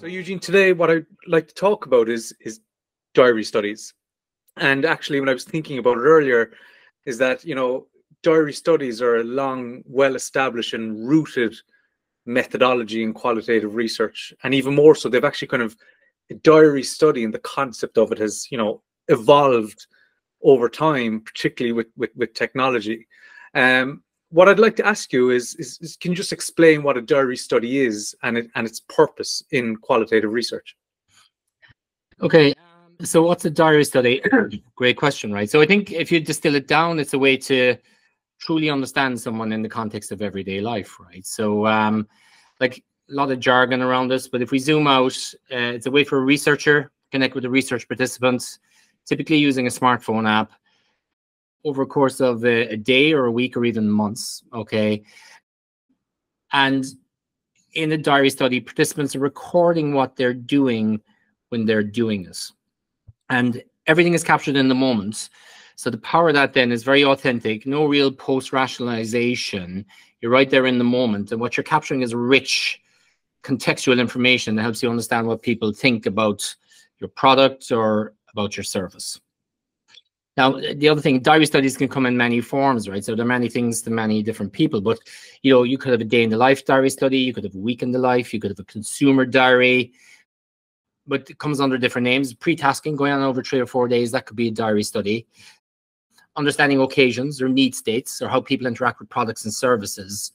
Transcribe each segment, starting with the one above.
So Eugene, today what I'd like to talk about is diary studies. And actually, when I was thinking about it earlier, is that, diary studies are a long, well-established and rooted methodology in qualitative research. And even more so, they've actually kind of, a diary study and the concept of it has, evolved over time, particularly with technology. What I'd like to ask you is can you just explain what a diary study is and its purpose in qualitative research? Okay, so what's a diary study? Great question, right? So I think if you distill it down, it's a way to truly understand someone in the context of everyday life, right? So like a lot of jargon around this, but if we zoom out, it's a way for a researcher to connect with the research participants, typically using a smartphone app over a course of a day or a week or even months, okay? And in a diary study, participants are recording what they're doing when they're doing this. And everything is captured in the moment. So the power of that then is very authentic, no real post-rationalization. You're right there in the moment. And what you're capturing is rich contextual information that helps you understand what people think about your product or about your service. Now, the other thing, diary studies can come in many forms, right? So there are many things to many different people, but you could have a day in the life diary study, you could have a week in the life, you could have a consumer diary, but it comes under different names. Pre-tasking, going on over 3 or 4 days, that could be a diary study. Understanding occasions or need states or how people interact with products and services,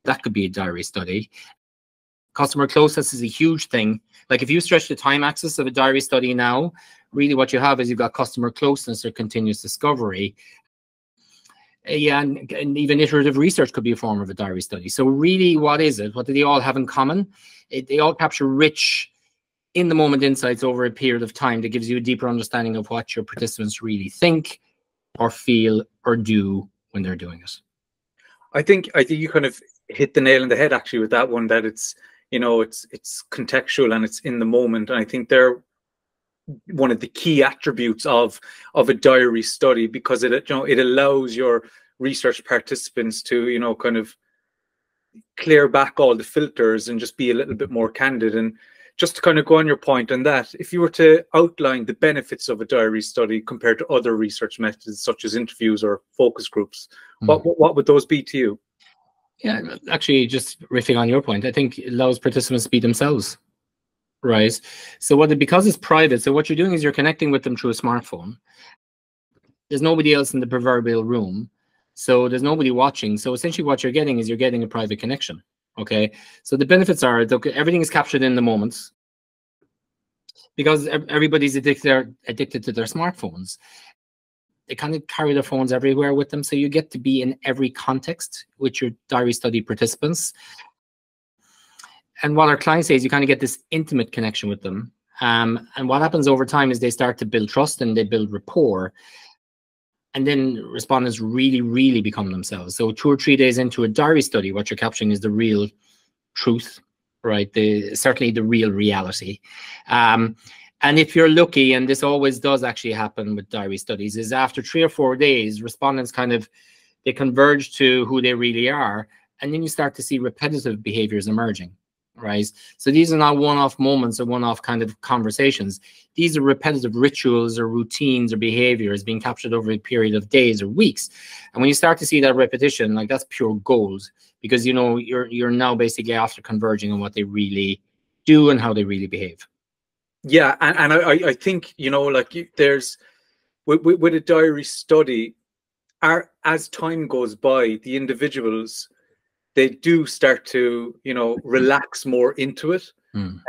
that could be a diary study. Customer closeness is a huge thing. Like if you stretch the time axis of a diary study now, really what you have is you've got customer closeness or continuous discovery. Yeah, and even iterative research could be a form of a diary study. So really, what is it? What do they all have in common? They all capture rich, in-the-moment insights over a period of time that gives you a deeper understanding of what your participants really think or feel or do when they're doing it. I think you kind of hit the nail on the head actually with that one, that it's contextual and it's in the moment. And I think they're one of the key attributes of a diary study, because it allows your research participants to kind of clear back all the filters and just be a little bit more candid. And just to kind of go on your point on that, if you were to outline the benefits of a diary study compared to other research methods such as interviews or focus groups, what would those be to you? Yeah, actually, just riffing on your point, I think it allows participants to be themselves, right? So because it's private, so what you're doing is you're connecting with them through a smartphone. There's nobody else in the proverbial room, so there's nobody watching. So essentially what you're getting is you're getting a private connection, okay? So the benefits are, everything is captured in the moment because everybody's addicted to their smartphones. They kind of carry their phones everywhere with them. So you get to be in every context with your diary study participants. And what our clients say is you kind of get this intimate connection with them. And what happens over time is they start to build trust and they build rapport. And then respondents really, really become themselves. So 2 or 3 days into a diary study, what you're capturing is the real truth, right? Certainly the real reality. And if you're lucky, and this always does actually happen with diary studies, is after 3 or 4 days, respondents they converge to who they really are. And then you start to see repetitive behaviors emerging, right? So these are not one-off moments or one-off kind of conversations. These are repetitive rituals or routines or behaviors being captured over a period of days or weeks. And when you start to see that repetition, like that's pure gold, because you're now basically after converging on what they really do and how they really behave. Yeah, and I think there's with a diary study, as time goes by, the individuals, they do start to relax more into it.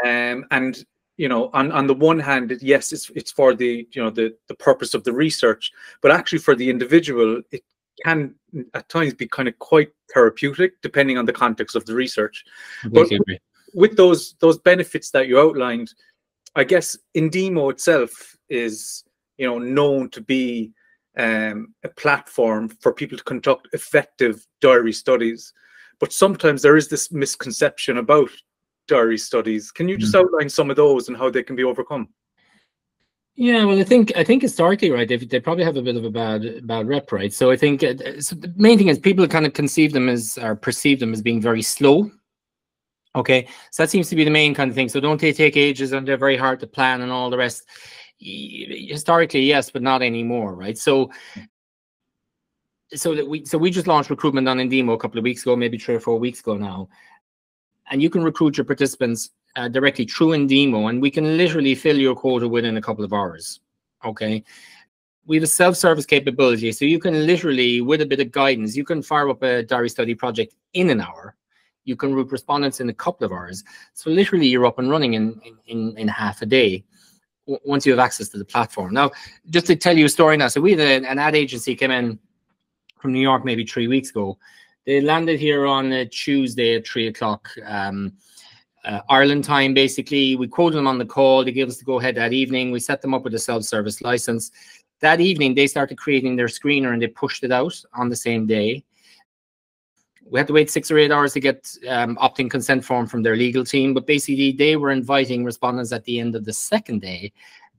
And on the one hand, yes, it's for the the purpose of the research, but actually for the individual, it can at times be kind of quite therapeutic depending on the context of the research. But with those benefits that you outlined, I guess Indeemo itself is, known to be a platform for people to conduct effective diary studies. But sometimes there is this misconception about diary studies. Can you just outline some of those and how they can be overcome? Yeah, well, I think historically, right, they probably have a bit of a bad rep, right? So I think so the main thing is people kind of conceive them as or perceive them as being very slow, Okay, so that seems to be the main kind of thing. So don't they take ages and they're very hard to plan and all the rest? Historically, yes, but not anymore, right? So we just launched recruitment on Indeemo a couple of weeks ago, maybe 3 or 4 weeks ago now. And you can recruit your participants directly through Indeemo, and we can literally fill your quota within a couple of hours. Okay. We have a self-service capability, so you can literally, with a bit of guidance, you can fire up a diary study project in an hour. You can route respondents in a couple of hours. So literally, you're up and running in half a day once you have access to the platform. Now, just to tell you a story now, so we had an ad agency came in from New York maybe 3 weeks ago. They landed here on a Tuesday at 3 o'clock Ireland time, basically. We quoted them on the call. They gave us the go-ahead that evening. We set them up with a self-service license. That evening, they started creating their screener and they pushed it out on the same day. We had to wait 6 or 8 hours to get opt-in consent form from their legal team, but basically they were inviting respondents at the end of the second day,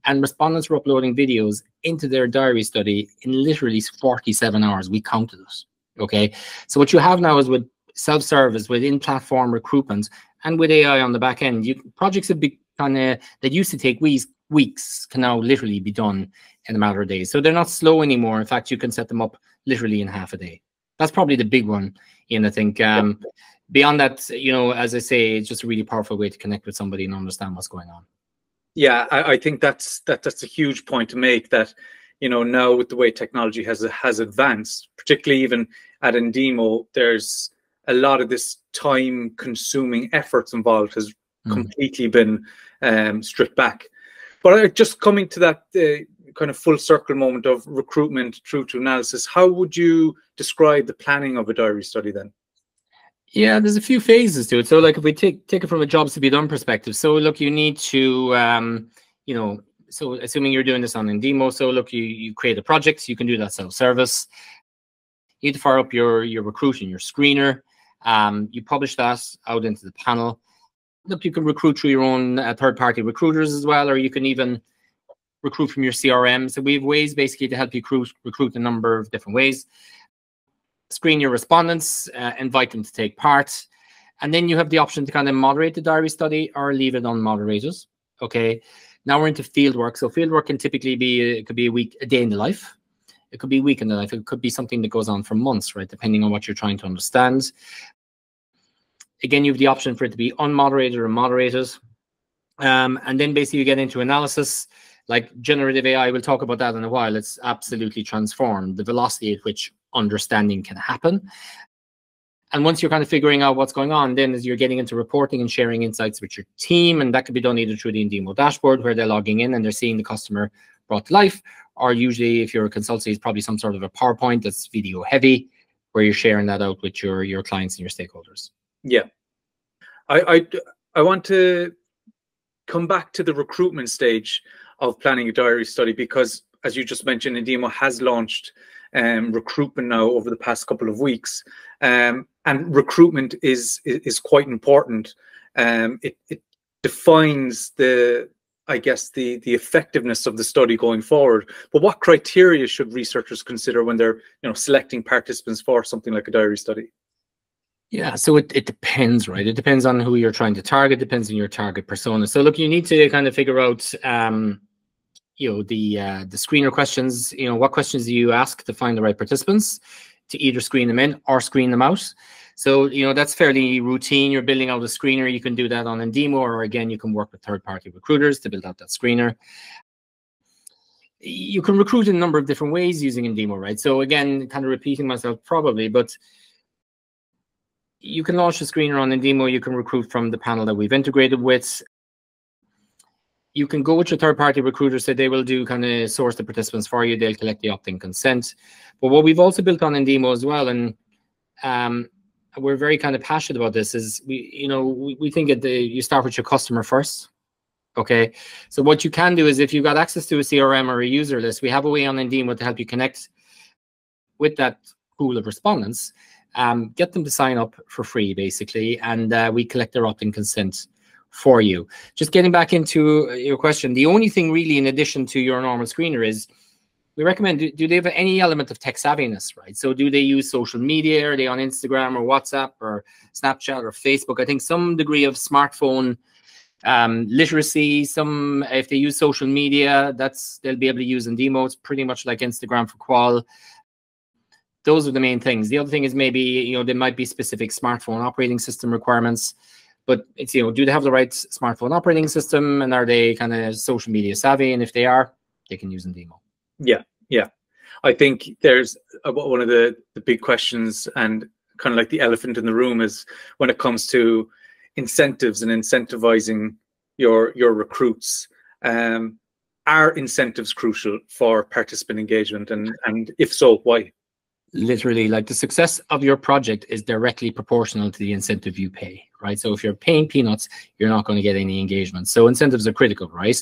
and respondents were uploading videos into their diary study in literally 47 hours. We counted it, okay? So what you have now is with self-service, with in-platform recruitment, and with AI on the back end, projects have been that used to take weeks can now literally be done in a matter of days. So they're not slow anymore. In fact, you can set them up literally in half a day. That's probably the big one, Ian, I think. Beyond that, you know, as I say, it's just a really powerful way to connect with somebody and understand what's going on. Yeah, I think that's a huge point to make, that, you know, now with the way technology has advanced, particularly even at Indeemo, there's a lot of this time-consuming efforts involved has completely been stripped back. But just coming to that kind of full circle moment of recruitment through to analysis, how would you describe the planning of a diary study then? Yeah, there's a few phases to it. So like if we take it from a jobs to be done perspective, so look, you need to, you know, so assuming you're doing this on Indeemo, so look, you create a project, you can do that self-service. You need to fire up your recruit and your screener. You publish that out into the panel. Look, you can recruit through your own third-party recruiters as well, or you can even recruit from your CRM. So we have ways basically to help you recruit a number of different ways. Screen your respondents, invite them to take part. And then you have the option to kind of moderate the diary study or leave it unmoderated. Okay. Now we're into fieldwork. So fieldwork can typically be, it could be a day in the life. It could be a week in the life. It could be something that goes on for months, right? Depending on what you're trying to understand. Again, you have the option for it to be unmoderated or moderated. And then basically you get into analysis, like generative AI. We'll talk about that in a while. It's absolutely transformed the velocity at which understanding can happen. And once you're kind of figuring out what's going on, then as you're getting into reporting and sharing insights with your team, and that could be done either through the Indeemo dashboard where they're logging in and they're seeing the customer brought to life, or usually if you're a consultancy, it's probably some sort of a PowerPoint that's video heavy where you're sharing that out with your clients and your stakeholders. Yeah. I want to come back to the recruitment stage of planning a diary study, because as you just mentioned, Indeemo has launched recruitment now over the past couple of weeks, and recruitment is quite important. It defines the effectiveness of the study going forward. But what criteria should researchers consider when they're selecting participants for something like a diary study? Yeah, so it depends, right? It depends on who you're trying to target, depends on your target persona. So look, you need to kind of figure out the screener questions. What questions do you ask to find the right participants, to either screen them in or screen them out? So that's fairly routine. You're building out a screener. You can do that on Indeemo, or again, you can work with third-party recruiters to build out that screener. You can recruit in a number of different ways using Indeemo, right? So again, kind of repeating myself probably, but you can launch a screener on Indeemo. You can recruit from the panel that we've integrated with. You can go with your third-party recruiter, so they will do kind of source the participants for you. They'll collect the opt-in consent. But what we've also built on Indeemo as well, and we're very kind of passionate about this, is we think you start with your customer first. Okay, so what you can do is, if you've got access to a CRM or a user list, we have a way on Indeemo to help you connect with that pool of respondents. Get them to sign up for free, basically, and we collect their opt-in consent for you. Just getting back into your question, the only thing really in addition to your normal screener is we recommend, do they have any element of tech savviness, right? So do they use social media? Are they on Instagram or WhatsApp or Snapchat or Facebook? I think some degree of smartphone literacy. Some, if they use social media, they'll be able to use Indeemo. It's pretty much like Instagram for qual. Those are the main things. The other thing is maybe, there might be specific smartphone operating system requirements, but it's, do they have the right smartphone operating system, and are they kind of social media savvy? And if they are, they can use Indeemo. Yeah, yeah. I think there's one of the big questions, and kind of like the elephant in the room, is when it comes to incentives and incentivizing your recruits. Are incentives crucial for participant engagement, and if so, why? Literally, like, the success of your project is directly proportional to the incentive you pay, right? So if you're paying peanuts, you're not going to get any engagement. So incentives are critical, right?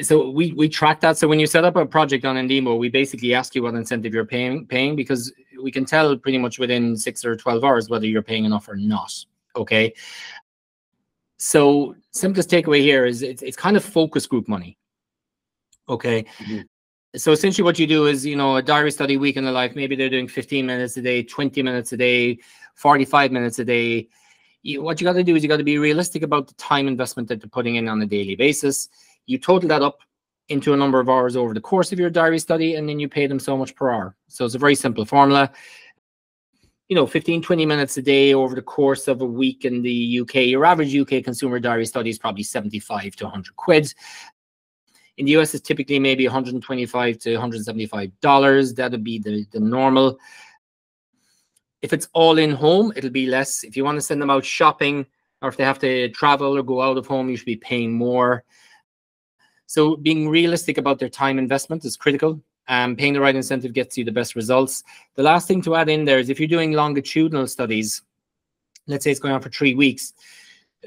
So we track that. So when you set up a project on Indeemo, we basically ask you what incentive you're paying, because we can tell pretty much within 6 or 12 hours whether you're paying enough or not. Okay. So simplest takeaway here is it's kind of focus group money. Okay. Mm-hmm. So essentially what you do is, a diary study week in the life, maybe they're doing 15 minutes a day, 20 minutes a day, 45 minutes a day. What you got to do is you got to be realistic about the time investment that they're putting in on a daily basis. You total that up into a number of hours over the course of your diary study, and then you pay them so much per hour. So it's a very simple formula. 15, 20 minutes a day over the course of a week in the UK. Your average UK consumer diary study is probably 75 to 100 quid. In the US, it's typically maybe $125 to $175. That would be the normal. If it's all in home, it'll be less. If you want to send them out shopping, or if they have to travel or go out of home, you should be paying more. So being realistic about their time investment is critical. Paying the right incentive gets you the best results. The last thing to add in there is, if you're doing longitudinal studies, let's say it's going on for 3 weeks,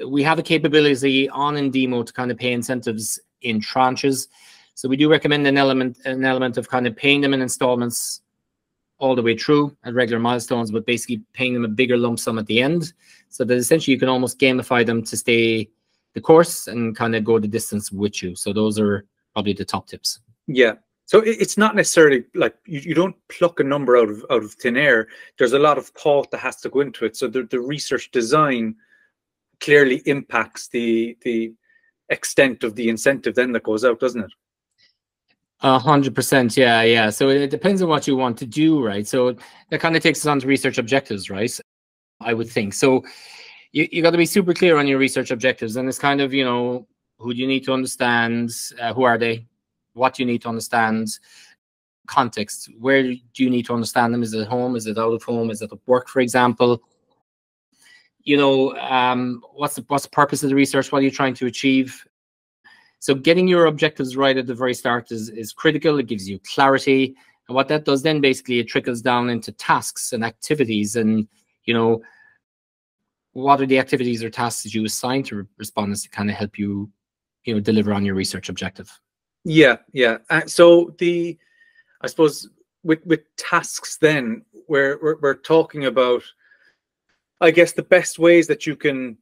we have a capability on Indeemo to kind of pay incentives in tranches. So we do recommend an element of kind of paying them in installments all the way through at regular milestones, but basically paying them a bigger lump sum at the end, so that essentially you can almost gamify them to stay the course and kind of go the distance with you. So those are probably the top tips. Yeah. So it's not necessarily like you don't pluck a number out of thin air. There's a lot of thought that has to go into it. So the research design clearly impacts the extent of the incentive then that goes out, doesn't it? 100%. Yeah. So it depends on what you want to do, right? So that kind of takes us on to research objectives, right? I would think. So you got to be super clear on your research objectives, and it's kind of, who do you need to understand? Who are they? What do you need to understand? Context. Where do you need to understand them? Is it at home? Is it out of home? Is it at work, for example? What's the purpose of the research? What are you trying to achieve? So getting your objectives right at the very start is critical. It gives you clarity. And what that does then, basically, it trickles down into tasks and activities. And, what are the activities or tasks that you assign to respondents to kind of help you, deliver on your research objective? Yeah. So I suppose with tasks, then we're talking about, I guess, the best ways that you can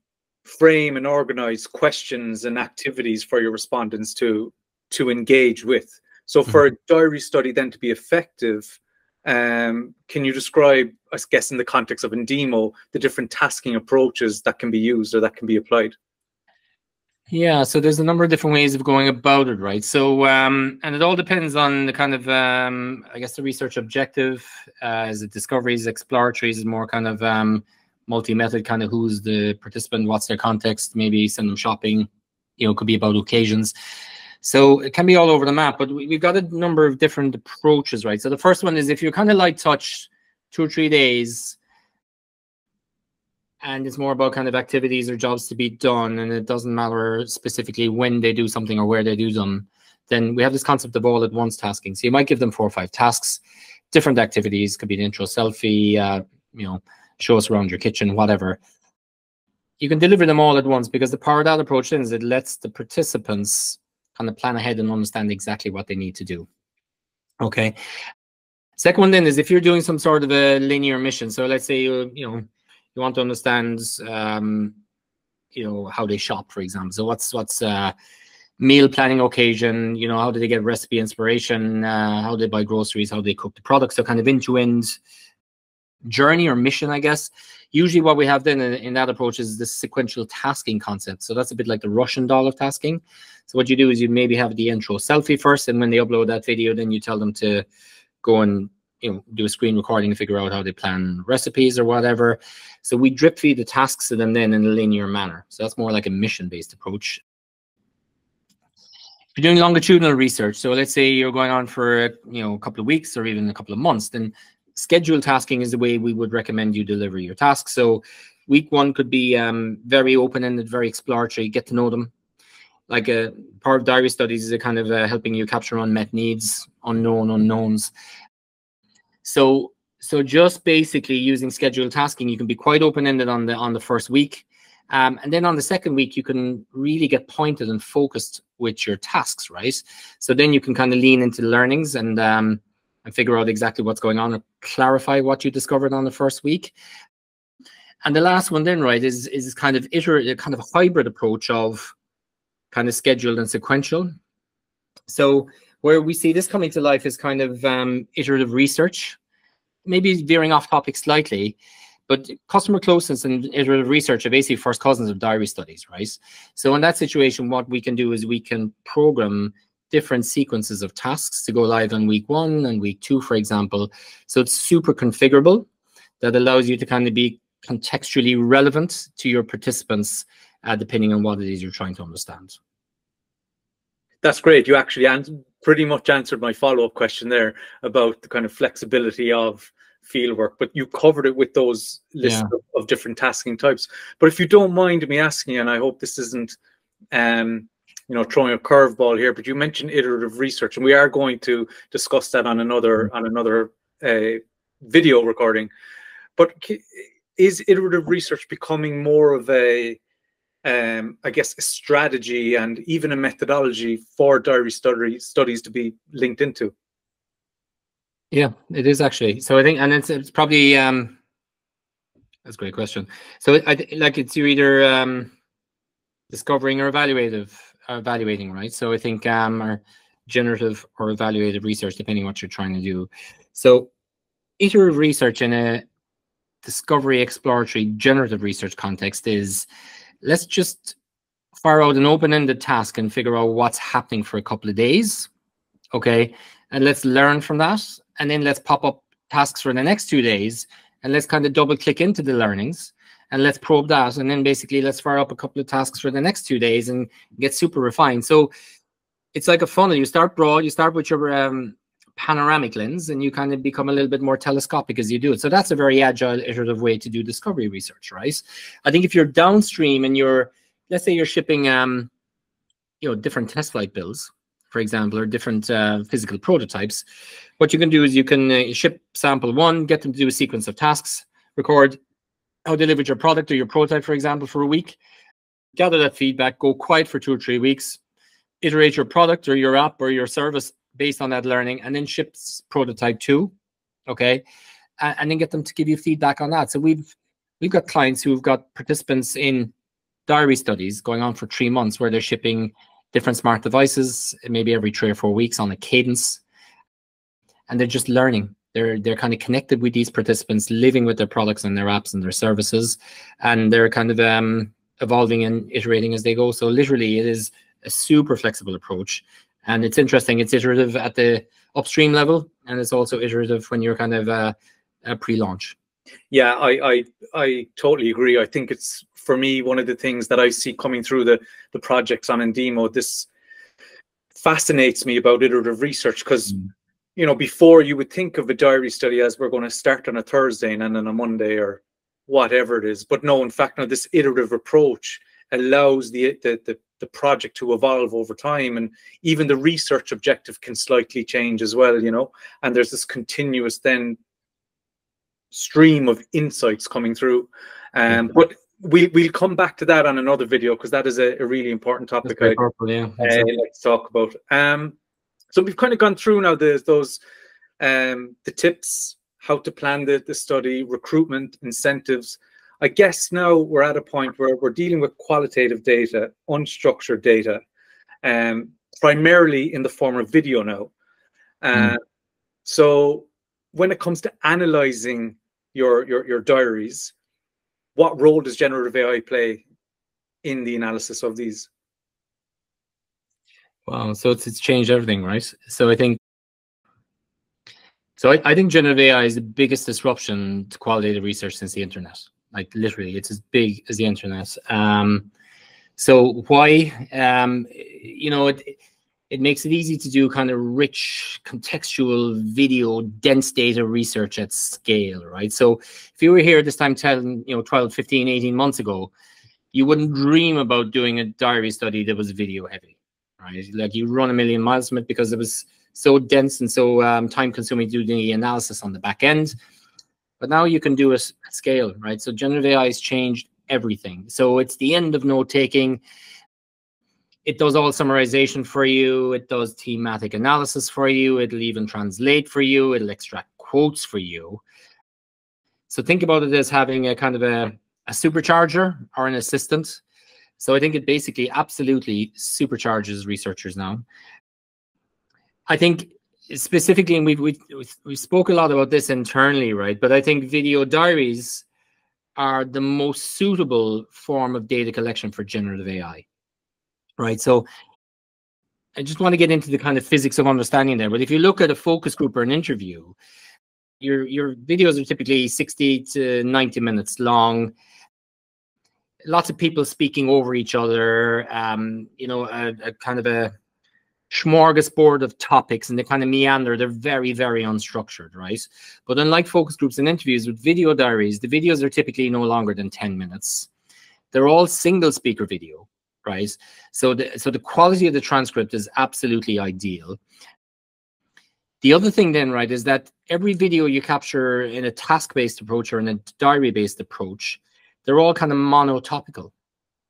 frame and organize questions and activities for your respondents to engage with. So for a diary study then to be effective, can you describe, I guess, in the context of Indeemo, the different tasking approaches that can be used or that can be applied? Yeah, so there's a number of different ways of going about it, right? So, and it all depends on the kind of, I guess, the research objective. Is it discoveries, exploratories, is more kind of multi-method, kind of who's the participant, what's their context, maybe send them shopping, could be about occasions. So it can be all over the map, but we've got a number of different approaches, right? So the first one is, if you're kind of light touch, 2 or 3 days, and it's more about kind of activities or jobs to be done, and it doesn't matter specifically when they do something or where they do them, then we have this concept of all at once tasking. So you might give them 4 or 5 tasks, different activities, could be an intro selfie, show us around your kitchen, whatever. You can deliver them all at once, because the power of that approach then is it lets the participants kind of plan ahead and understand exactly what they need to do. Okay. Second one then is, if you're doing some sort of a linear mission. So let's say you want to understand how they shop, for example. So what's meal planning occasion, you know, how do they get recipe inspiration, how do they buy groceries, how do they cook the products, so kind of end-to-end journey or mission, I guess. Usually what we have then in that approach is the sequential tasking concept. So that's a bit like the Russian doll of tasking. So what you do is you maybe have the intro selfie first, and when they upload that video, then you tell them to go and, you know, do a screen recording to figure out how they plan recipes or whatever. So we drip feed the tasks to them then in a linear manner. So that's more like a mission-based approach. If you're doing longitudinal research, so let's say you're going on for, you know, a couple of weeks or even a couple of months, then scheduled tasking is the way we would recommend you deliver your tasks. So week one could be very open-ended, very exploratory, get to know them. Like a part of diary studies is a kind of helping you capture unmet needs, unknown unknowns. So just basically using scheduled tasking, you can be quite open-ended on the first week. And then on the second week, you can really get pointed and focused with your tasks, right? So then you can kind of lean into learnings and figure out exactly what's going on, or clarify what you discovered on the first week. And the last one then, right, is kind of iterative, kind of a hybrid approach of kind of scheduled and sequential. So where we see this coming to life is kind of iterative research, maybe veering off topic slightly, but customer closeness and iterative research are basically first cousins of diary studies, right? So in that situation, what we can do is we can program different sequences of tasks to go live on week 1 and week 2, for example. So it's super configurable. That allows you to kind of be contextually relevant to your participants, depending on what it is you're trying to understand. That's great. You actually pretty much answered my follow-up question there about the kind of flexibility of fieldwork, but you covered it with those lists of different tasking types. But if you don't mind me asking, and I hope this isn't you know, throwing a curveball here, but you mentioned iterative research, and we are going to discuss that on another video recording. But is iterative research becoming more of a I guess a strategy and even a methodology for diary studies to be linked into? Yeah, it is actually. So I think, and it's probably that's a great question. So like it's you're either discovering or evaluating, right? So I think or generative or evaluative research, depending on what you're trying to do. So iterative research in a discovery, exploratory, generative research context is, let's just fire out an open-ended task and figure out what's happening for a couple of days, okay? And let's learn from that. And then let's pop up tasks for the next 2 days, and let's kind of double click into the learnings, and let's probe that. And then basically let's fire up a couple of tasks for the next 2 days and get super refined. So it's like a funnel. You start broad, you start with your panoramic lens, and you kind of become a little bit more telescopic as you do it. So that's a very agile, iterative way to do discovery research, right? I think if you're downstream and let's say you're shipping, you know, different test flight bills, for example, or different physical prototypes, what you can do is you can ship sample 1, get them to do a sequence of tasks, record how they delivered your product or your prototype, for example, for a week, gather that feedback, go quiet for 2 or 3 weeks, iterate your product or your app or your service based on that learning, and then ship prototype 2, okay, and then get them to give you feedback on that. So we've got clients who've got participants in diary studies going on for 3 months, where they're shipping different smart devices maybe every 3 or 4 weeks on a cadence, and they're just learning. They're kind of connected with these participants, living with their products and their apps and their services, and they're kind of evolving and iterating as they go. So literally, it is a super flexible approach. And it's interesting, it's iterative at the upstream level, and it's also iterative when you're kind of a pre-launch. Yeah, I totally agree. I think it's, for me, one of the things that I see coming through the projects on Indeemo. This fascinates me about iterative research, because you know, before you would think of a diary study as we're going to start on a Thursday and then on a Monday or whatever it is. But no, in fact, now this iterative approach allows the project to evolve over time, and even the research objective can slightly change as well, you know, and there's this continuous then stream of insights coming through. But we'll come back to that on another video, because that is a really important topic I'd like to talk about. So we've kind of gone through now the tips, how to plan the study, recruitment, incentives. I guess now we're at a point where we're dealing with qualitative data, unstructured data. primarily in the form of video now. So when it comes to analyzing your diaries, what role does generative AI play in the analysis of these? Wow, so it's changed everything, right? So I think generative AI is the biggest disruption to qualitative research since the internet. Like literally, it's as big as the internet. So why? You know, it makes it easy to do kind of rich, contextual, video, dense data research at scale, right? So if you were here this time 12, 15, 18 months ago, you wouldn't dream about doing a diary study that was video heavy, right? Like you run a million miles from it because it was so dense and so time consuming to do the analysis on the back end. But now you can do it at scale, right? So generative AI has changed everything. So it's the end of note taking. It does all summarization for you. It does thematic analysis for you. It'll even translate for you. It'll extract quotes for you. So think about it as having a kind of a supercharger or an assistant. So I think it basically absolutely supercharges researchers now. I think specifically, and we spoke a lot about this internally, right? But I think video diaries are the most suitable form of data collection for generative AI. Right. So I just want to get into the kind of physics of understanding there. But if you look at a focus group or an interview, your videos are typically 60 to 90 minutes long. Lots of people speaking over each other, you know, a kind of a smorgasbord of topics, and they kind of meander. They're very, very unstructured, right? But unlike focus groups and interviews with video diaries, the videos are typically no longer than 10 minutes. They're all single speaker video. Right. So the quality of the transcript is absolutely ideal. The other thing then, right, is that every video you capture in a task-based approach or in a diary-based approach, they're all kind of monotopical.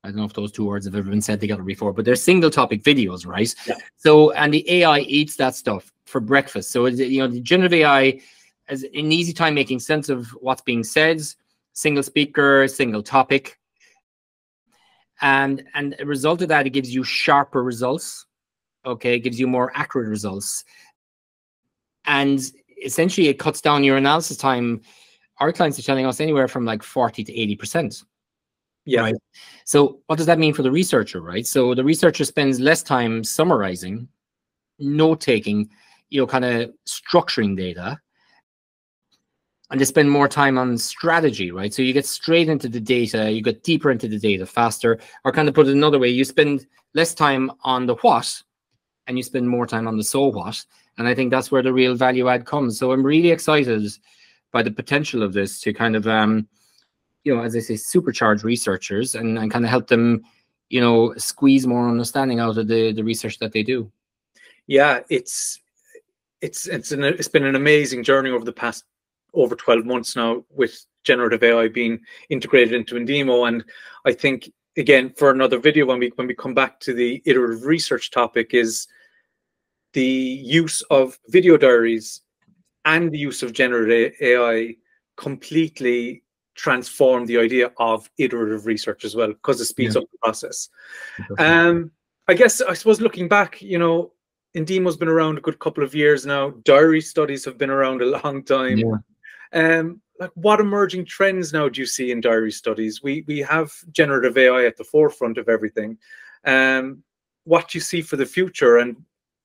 I don't know if those two words have ever been said together before, but they're single topic videos, right? Yeah. So, and the AI eats that stuff for breakfast. So, you know, the generative AI has an easy time making sense of what's being said, single speaker, single topic. And a result of that, it gives you sharper results. Okay, it gives you more accurate results. And essentially, it cuts down your analysis time. Our clients are telling us anywhere from like 40 to 80%. Yeah. Right. So what does that mean for the researcher, right? So the researcher spends less time summarizing, note-taking, you know, kind of structuring data. And they spend more time on strategy, right? So you get straight into the data, you get deeper into the data faster, or kind of put it another way, you spend less time on the what, and you spend more time on the so what. And I think that's where the real value add comes. So I'm really excited by the potential of this to kind of, you know, as I say, supercharge researchers and kind of help them, you know, squeeze more understanding out of the research that they do. Yeah, it's been an amazing journey over 12 months now with generative AI being integrated into Indeemo. And I think, again, for another video, when we come back to the iterative research topic, is the use of video diaries and the use of generative AI completely transform the idea of iterative research as well, because it speeds up the process. I suppose looking back, you know, Indeemo's been around a good couple of years now. Diary studies have been around a long time. Yeah. Like, what emerging trends now do you see in diary studies? We have generative AI at the forefront of everything. What do you see for the future, and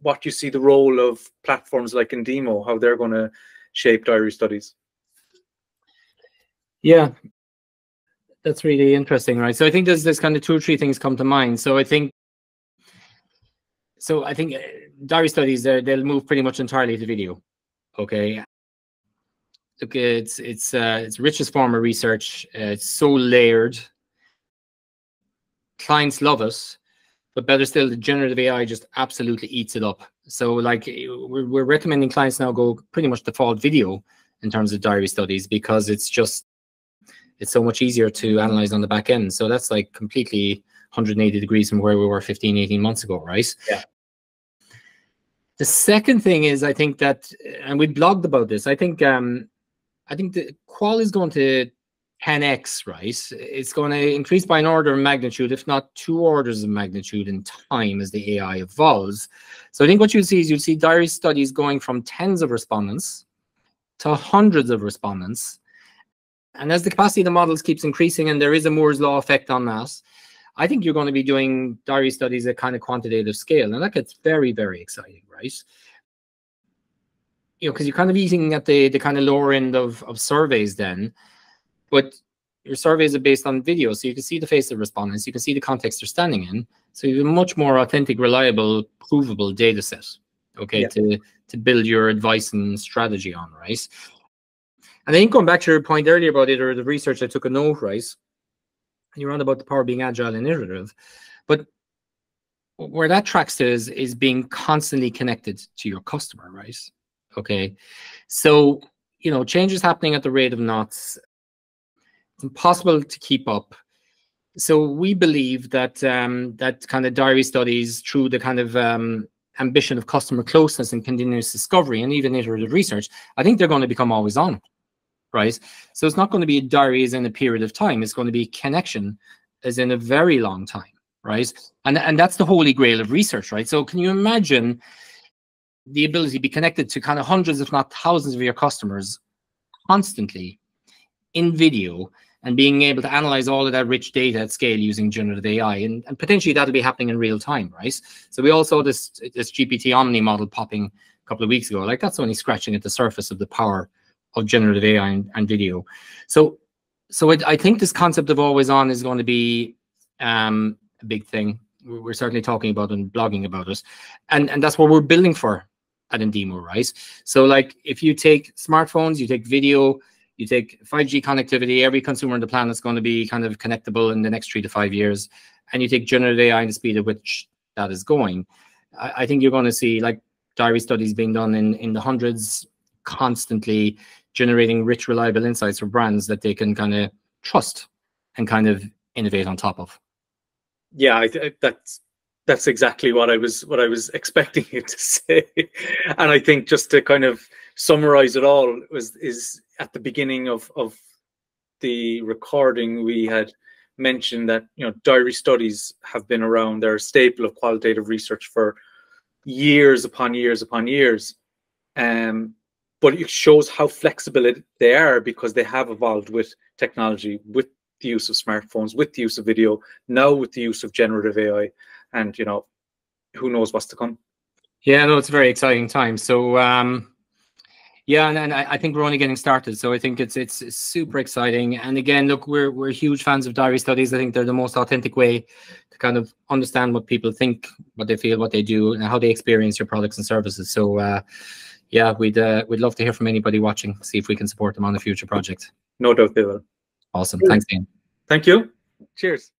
what do you see the role of platforms like Indeemo, how they're going to shape diary studies? Yeah, that's really interesting, right? So I think there's kind of two or three things come to mind. So I think diary studies, they'll move pretty much entirely to video. Okay. Look, it's richest form of research. It's so layered. Clients love it, but better still, the generative AI just absolutely eats it up. So like we're recommending clients now go pretty much default video in terms of diary studies, because it's so much easier to analyze on the back end. So that's like completely 180 degrees from where we were 15, 18 months ago, right? Yeah. The second thing is, I think that, and we blogged about this, I think the qual is going to 10x, right? It's going to increase by an order of magnitude, if not 2 orders of magnitude in time as the AI evolves. So I think what you'll see is you'll see diary studies going from tens of respondents to hundreds of respondents. And as the capacity of the models keeps increasing, and there is a Moore's law effect on that, I think you're going to be doing diary studies at kind of quantitative scale. And that gets very, very exciting, right? You know, because you're kind of eating at the kind of lower end of surveys then. But your surveys are based on video, so you can see the face of respondents, you can see the context they're standing in. So you have a much more authentic, reliable, provable data set, okay, to build your advice and strategy on, right? And then going back to your point earlier about iterative research, I took a note, right? And you're on about the power of being agile and iterative. But where that tracks to is being constantly connected to your customer, right? Okay. So, you know, change is happening at the rate of knots. It's impossible to keep up. So we believe that that kind of diary studies, through the kind of ambition of customer closeness and continuous discovery and even iterative research, I think they're going to become always on, right? So it's not going to be diaries in a period of time. It's going to be connection as in a very long time, right? And that's the holy grail of research, right? So can you imagine the ability to be connected to kind of hundreds, if not thousands of your customers constantly in video, and being able to analyze all of that rich data at scale using generative AI, and potentially that'll be happening in real time, right? So we all saw this GPT Omni model popping a couple of weeks ago. Like, that's only scratching at the surface of the power of generative AI and video. So I think this concept of always on is going to be a big thing. We're certainly talking about and blogging about it, and that's what we're building for at Indeemo, right? So like, if you take smartphones, you take video, you take 5G connectivity, every consumer on the planet is going to be kind of connectable in the next 3 to 5 years. And you take generative AI and the speed at which that is going. I think you're going to see like diary studies being done in the hundreds, constantly generating rich, reliable insights for brands that they can kind of trust and kind of innovate on top of. Yeah, that's exactly what I was expecting you to say. And I think, just to kind of summarize it all, is at the beginning of the recording, we had mentioned that, you know, diary studies have been around. They're a staple of qualitative research for years upon years upon years. But it shows how flexible they are, because they have evolved with technology, with the use of smartphones, with the use of video, now with the use of generative AI, and, you know, who knows what's to come. Yeah, no, it's a very exciting time. So yeah, and I think we're only getting started. So I think it's super exciting. And again, look, we're huge fans of diary studies. I think they're the most authentic way to kind of understand what people think, what they feel, what they do, and how they experience your products and services. So yeah, we'd love to hear from anybody watching, see if we can support them on a future project. No doubt they will. Awesome. Thanks, Ian. Thank you. Cheers.